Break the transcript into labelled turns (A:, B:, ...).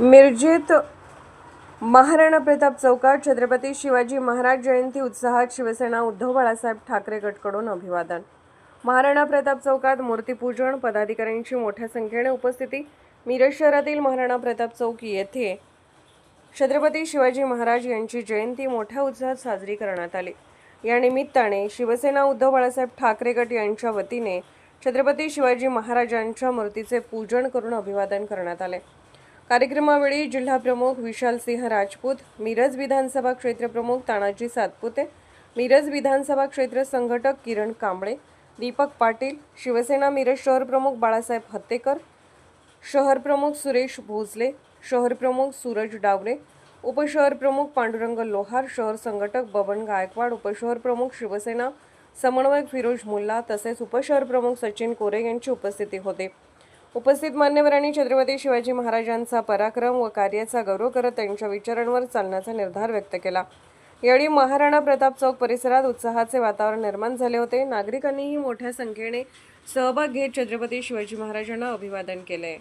A: मिरजेत महाराणा प्रताप चौकात छत्रपती शिवाजी महाराज जयंती उत्साहात शिवसेना उद्धव बाळासाहेब ठाकरे गटकडून अभिवादन। महाराणा प्रताप चौकात मूर्तीपूजन, पदाधिकाऱ्यांची मोठ्या संख्येने उपस्थिती। मिरज शहरातील महाराणा प्रताप चौक येथे छत्रपती शिवाजी महाराज यांची जयंती मोठ्या उत्साहात साजरी करण्यात आली। या निमित्ताने शिवसेना उद्धव बाळासाहेब ठाकरे गट यांच्या वतीने छत्रपती शिवाजी महाराजांच्या मूर्तीचे पूजन करून अभिवादन करण्यात आले। कार्यक्रमावेळी जिल्हाप्रमुख विशालसिंह राजपूत, मिरज विधानसभा क्षेत्र प्रमुख तानाजी सातपुते, मिरज विधानसभा क्षेत्र संघटक किरण कांबळे, दीपक पाटील, शिवसेना मिरज शहर प्रमुख बाळासाहेब हत्तेकर, शहर प्रमुख सुरेश भोसले, शहर प्रमुख सूरज डावरे, उपशहर प्रमुख पांडुरंग लोहार, शहर संघटक बबन गायकवाड, उपशहर प्रमुख शिवसेना समन्वयक फिरोज मुल्ला तसेच उपशहर प्रमुख सचिन कोरे यांची उपस्थिती होती। उपस्थित मान्यवरांनी छत्रपती शिवाजी महाराजांचा पराक्रम व कार्याचा गौरव करत त्यांच्या विचारांवर चालण्याचा निर्धार व्यक्त केला। यावेळी महाराणा प्रताप चौक परिसरात उत्साहाचे वातावरण निर्माण झाले होते। नागरिकांनीही मोठ्या संख्येने सहभाग घेत छत्रपती शिवाजी महाराजांना अभिवादन केले।